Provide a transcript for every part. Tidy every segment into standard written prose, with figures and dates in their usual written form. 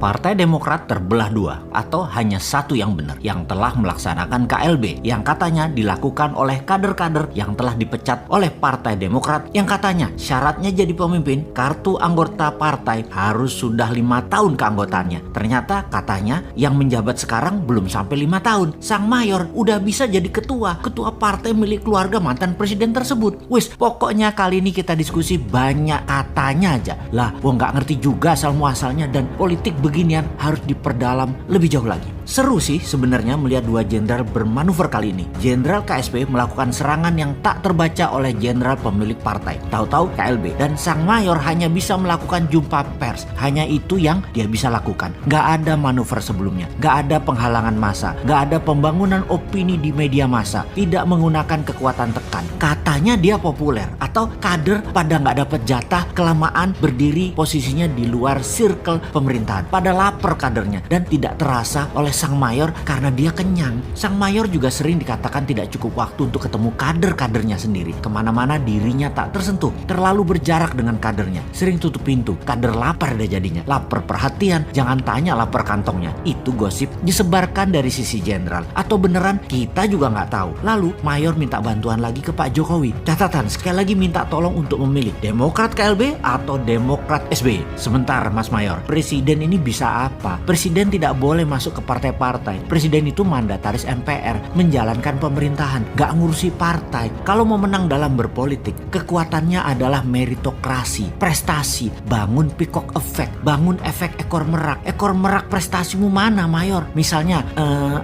Partai Demokrat terbelah dua atau hanya satu yang benar yang telah melaksanakan KLB yang katanya dilakukan oleh kader-kader yang telah dipecat oleh Partai Demokrat yang katanya syaratnya jadi pemimpin kartu anggota partai harus sudah 5 tahun keanggotaannya. Ternyata katanya yang menjabat sekarang belum sampai 5 tahun. Sang mayor udah bisa jadi ketua partai milik keluarga mantan presiden tersebut. Wis, pokoknya kali ini kita diskusi banyak katanya aja. Lah, gua nggak ngerti juga asal muasalnya dan politik beginian harus diperdalam lebih jauh lagi. Seru sih sebenarnya melihat dua jenderal bermanuver kali ini. Jenderal KSP melakukan serangan yang tak terbaca oleh jenderal pemilik partai. Tahu-tahu KLB dan sang mayor hanya bisa melakukan jumpa pers. Hanya itu yang dia bisa lakukan. Gak ada manuver sebelumnya. Gak ada penghalangan massa. Gak ada pembangunan opini di media massa. Tidak menggunakan kekuatan tekan. Katanya dia populer atau kader pada gak dapat jatah kelamaan berdiri posisinya di luar circle pemerintahan. Pada lapar kadernya dan tidak terasa oleh sang mayor karena dia kenyang. Sang mayor juga sering dikatakan tidak cukup waktu untuk ketemu kader-kadernya sendiri. Kemana-mana dirinya tak tersentuh, terlalu berjarak dengan kadernya. Sering tutup pintu, kader lapar deh jadinya. Lapar perhatian, jangan tanya lapar kantongnya. Itu gosip disebarkan dari sisi jenderal. Atau beneran kita juga nggak tahu. Lalu mayor minta bantuan lagi ke Pak Jokowi. Catatan, sekali lagi minta tolong untuk memilih Demokrat KLB atau Demokrat SBY. Sebentar Mas Mayor, presiden ini bisa apa? Presiden tidak boleh masuk ke partai-partai. Presiden itu mandataris MPR, menjalankan pemerintahan, gak ngurusi partai. Kalau mau menang dalam berpolitik, kekuatannya adalah meritokrasi, prestasi, bangun peacock effect, bangun efek ekor merak. Ekor merak prestasimu mana mayor? Misalnya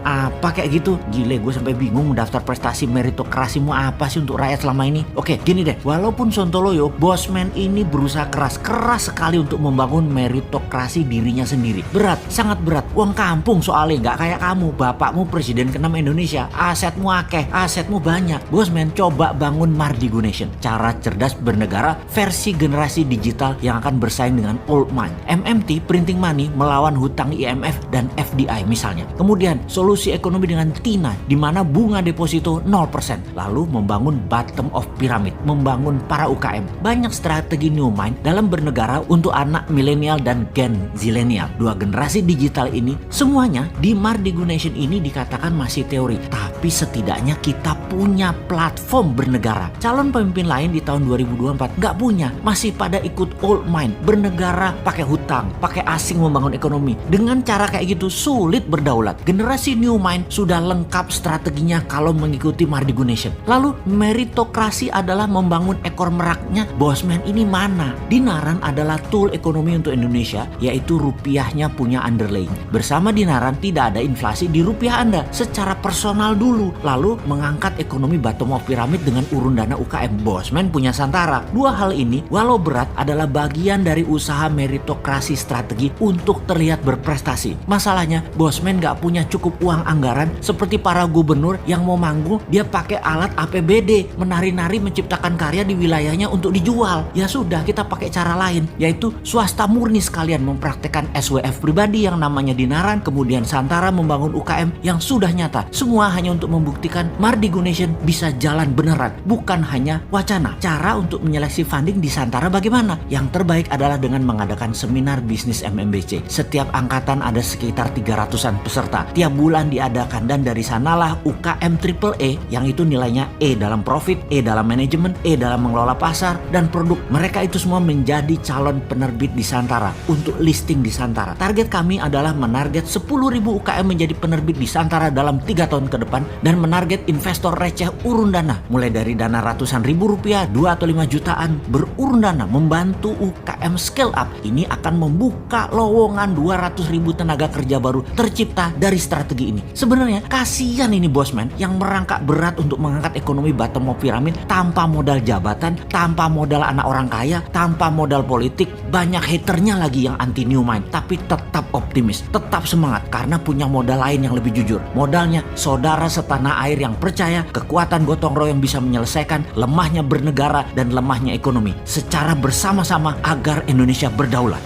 apa kayak gitu? Gile, gue sampai bingung mendaftar prestasi meritokrasimu apa sih untuk rakyat selama ini. Oke, gini deh, walaupun Sontoloyo, Bosman ini berusaha keras sekali untuk membangun meritokrasi dirinya sendiri. Berat, sangat berat. Uang kampung soalnya nggak kayak kamu, bapakmu presiden ke-6 Indonesia, asetmu akeh, asetmu banyak. Bosman coba bangun Mardigu Nation, cara cerdas bernegara versi generasi digital yang akan bersaing dengan old money. MMT, printing money melawan hutang IMF dan FDI misalnya. Kemudian solusi ekonomi dengan TINA di mana bunga deposito 0%. Lalu membangun bottom of pyramid, membangun para UKM. Banyak strategi new mind dalam bernegara untuk anak milenial dan Gen Zilenial. Dua generasi digital ini semuanya di Mardigu Nation ini dikatakan masih teori, tapi setidaknya kita punya platform bernegara. Calon pemimpin lain di tahun 2024 nggak punya, masih pada ikut old mind, bernegara pakai hutang, pakai asing membangun ekonomi. Dengan cara kayak gitu sulit berdaulat. Generasi new mind sudah lengkap strateginya kalau mengikuti Mardigu Nation. Lalu meritokrasi adalah membangun ekor meraknya. Bosman ini mana? Dinaran adalah tool ekonomi untuk Indonesia, yaitu rupiahnya punya underlying. Bersama Dinaran tidak ada inflasi di rupiah Anda secara personal dulu, lalu mengangkat ekonomi bottom of pyramid dengan urun dana UKM. Bosman punya Santara. Dua hal ini walau berat adalah bagian dari usaha meritokrasi strategi untuk terlihat berprestasi. Masalahnya Bosman gak punya cukup uang anggaran seperti para gubernur yang mau manggung dia pakai alat APBD, menari-nari menciptakan karya di wilayahnya untuk dijual. Ya sudah, kita pakai cara lain, yaitu swasta murni sekalian mempraktekkan SWF pribadi yang namanya Dinaran, kemudian Santara membangun UKM yang sudah nyata. Semua hanya untuk membuktikan Mardigu Nation bisa jalan beneran, bukan hanya wacana. Cara untuk menyeleksi funding di Santara bagaimana? Yang terbaik adalah dengan mengadakan seminar bisnis MMBC. Setiap angkatan ada sekitar 300-an peserta. Tiap bulan diadakan dan dari sanalah UKM AAA yang itu nilainya E dalam profit, E dalam manajemen, E dalam mengelola pasar dan produk. Mereka itu semua menjadi calon penerbit di Santara untuk listing di Santara. Target kami adalah menarget 10.000 UKM menjadi penerbit di Santara dalam 3 tahun ke depan dan menarget investor receh urun dana mulai dari dana ratusan ribu rupiah, 2 atau 5 jutaan berurun dana membantu UKM scale up. Ini akan membuka lowongan 200.000 tenaga kerja baru tercipta dari strategi ini. Sebenarnya kasihan ini Bosman yang merangkak berat untuk mengangkat ekonomi bottom of pyramid tanpa modal jabatan, tanpa modal anak orang kaya, tanpa modal politik. Banyak haternya lagi yang anti new mind, tapi tetap optimis, tetap semangat karena punya modal lain yang lebih jujur. Modalnya saudara setanah air yang percaya kekuatan gotong royong bisa menyelesaikan lemahnya bernegara dan lemahnya ekonomi secara bersama-sama agar Indonesia berdaulat.